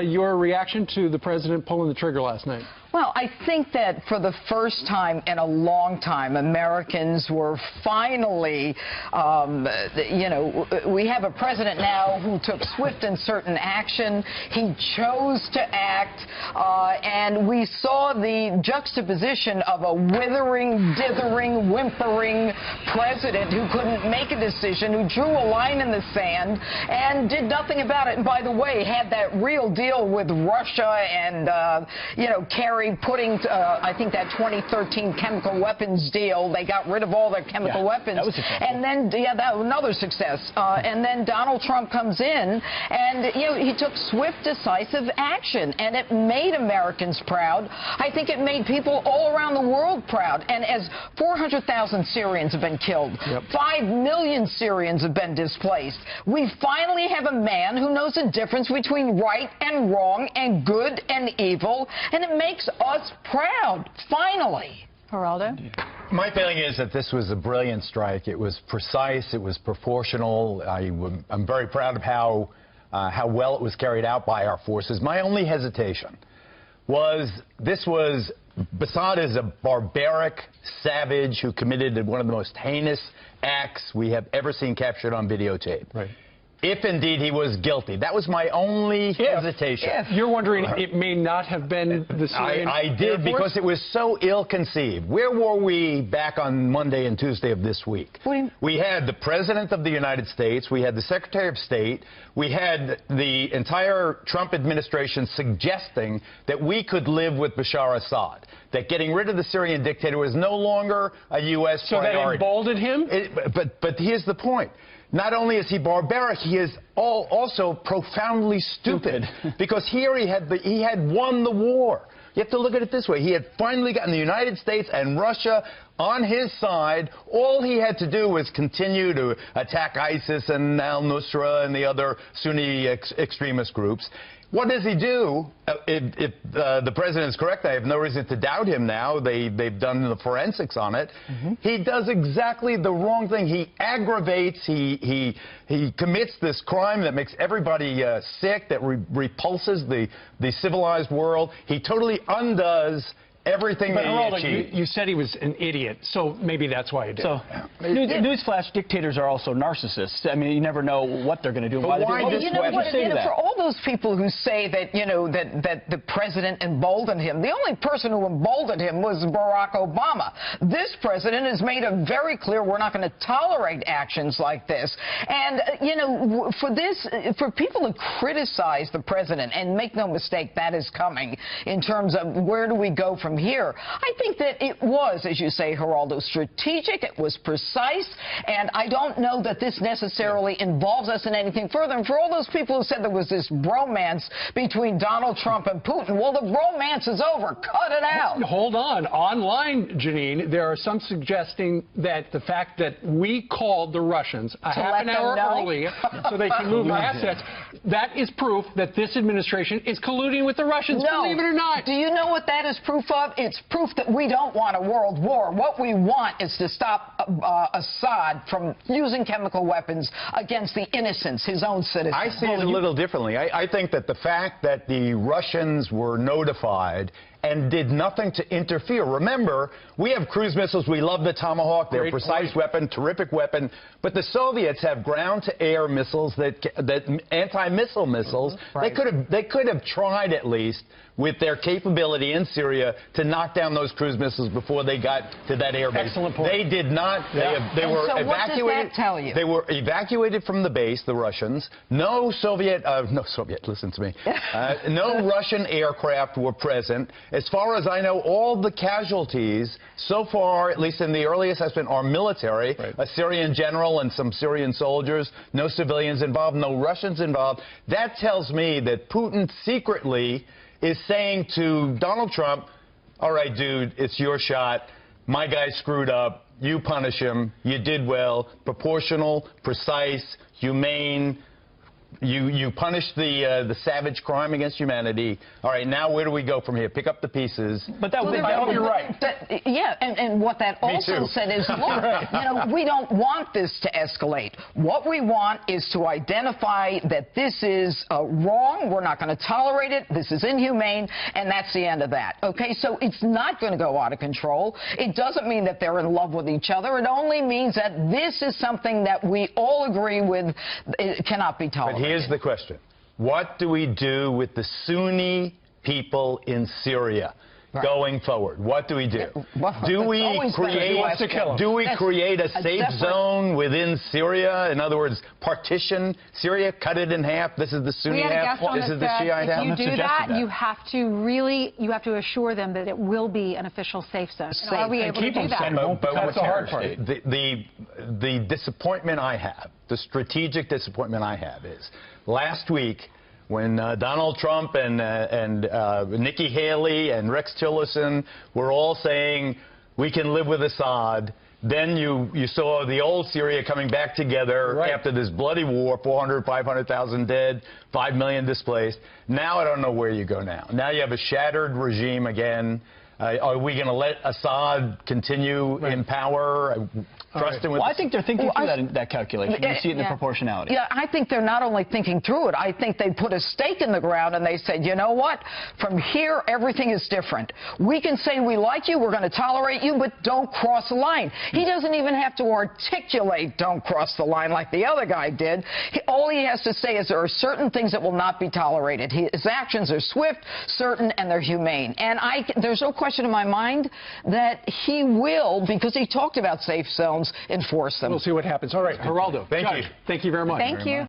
Your reaction to the president pulling the trigger last night? Well, I think that for the first time in a long time, Americans were finally, we have a president now who took swift and certain action. He chose to act, and we saw the juxtaposition of a withering, dithering, whimpering president who couldn't make a decision, who drew a line in the sand and did nothing about it. And by the way, had that real deal with Russia and, Kerry putting, I think, that 2013 chemical weapons deal. They got rid of all their chemical weapons. That was and then, that was another success. And then Donald Trump comes in, and, he took swift, decisive action, and it made Americans proud. I think it made people all around the world proud. And as 400,000 Syrians have been killed, 5 million Syrians have been displaced, we finally have a man who knows the difference between right and wrong and good and evil, and it makes us proud, finally. Geraldo? My feeling is that this was a brilliant strike. It was precise. It was proportional. I'm very proud of how well it was carried out by our forces. My only hesitation was Assad is a barbaric savage who committed one of the most heinous acts we have ever seen captured on videotape. Right. If indeed he was guilty. That was my only hesitation. You're wondering it may not have been the Syrian I did, because it was so ill-conceived. Where were we back on Monday and Tuesday of this week? We had the President of the United States, we had the Secretary of State, we had the entire Trump administration suggesting that we could live with Bashar Assad, that getting rid of the Syrian dictator was no longer a U.S. priority. So that emboldened him? But here's the point. Not only is he barbaric, he is also profoundly stupid. Because here he had won the war. You have to look at it this way. He had finally gotten the United States and Russia on his side. All he had to do was continue to attack ISIS and al-Nusra and the other Sunni extremist groups. What does he do? If the president is correct, I have no reason to doubt him now. They've done the forensics on it. He does exactly the wrong thing. He aggravates. He commits this crime that makes everybody sick, that repulses the civilized world. He totally undoes everything that he achieved. You said he was an idiot, so maybe that's why he did. So, newsflash, dictators are also narcissists. I mean, you never know what they're going to do. But why for all those people who say that, that the president emboldened him, the only person who emboldened him was Barack Obama. This president has made it very clear we're not going to tolerate actions like this. And, for people to criticize the president, and make no mistake, that is coming in terms of where do we go from here. I think that it was, as you say, Geraldo, strategic, it was precise, and I don't know that this necessarily involves us in anything further. And for all those people who said there was this bromance between Donald Trump and Putin, well, the bromance is over. Cut it out. Hold on. Online, Jeanine, there are some suggesting that the fact that we called the Russians a half an hour early so they can move assets, that is proof that this administration is colluding with the Russians, believe it or not. Do you know what that is proof of? It's proof that we don't want a world war. What we want is to stop Assad from using chemical weapons against the innocents, his own citizens. I see it a little differently. I think that the fact that the Russians were notified and did nothing to interfere. Remember, we have cruise missiles. We love the Tomahawk. They're a precise weapon, terrific weapon. But the Soviets have ground-to-air missiles, that anti-missile missiles. They could have tried, at least, with their capability in Syria, to knock down those cruise missiles before they got to that air base. Excellent point. They did not. They were evacuated. What does that tell you? They were evacuated from the base, the Russians. No Soviet, listen to me. No Russian aircraft were present. As far as I know, all the casualties so far, at least in the early assessment, are military. A Syrian general and some Syrian soldiers. No civilians involved. No Russians involved. That tells me that Putin secretly is saying to Donald Trump, all right, dude, it's your shot. My guy screwed up. You punish him. You did well. Proportional, precise, humane, You punish the savage crime against humanity. All right, now where do we go from here? Pick up the pieces. But that would. I hope you're right. Yeah, and what that also said is, look, we don't want this to escalate. What we want is to identify that this is wrong. We're not going to tolerate it. This is inhumane, and that's the end of that. Okay, so it's not going to go out of control. It doesn't mean that they're in love with each other. It only means that this is something that we all agree with. It cannot be tolerated. But here's the question. What do we do with the Sunni people in Syria going forward? What do we do? Do we create a safe zone within Syria? In other words, partition Syria, cut it in half. This is the Sunni half. This is the Shiite half. If you do that, you have to assure them that it will be an official safe zone. And are we able to do that? That's the hard part. The disappointment I have, the strategic disappointment I have is last week when Donald Trump and Nikki Haley and Rex Tillerson were all saying we can live with Assad, then you saw the old Syria coming back together after this bloody war, 500,000 dead, 5 million displaced. Now I don't know where you go now. Now you have a shattered regime again. Are we going to let Assad continue in power? Trust him with I think they're thinking through that calculation. You see it in the proportionality. Yeah, I think they're not only thinking through it. I think they put a stake in the ground and they said, you know what? From here, everything is different. We can say we like you, we're going to tolerate you, but don't cross the line. He doesn't even have to articulate don't cross the line like the other guy did. All he has to say is there are certain things that will not be tolerated. His actions are swift, certain, and they're humane. And there's no question in my mind that he will, because he talked about safe zones, enforce them. We'll see what happens. All right, Geraldo. Thank you. Thank you very much. Thank you.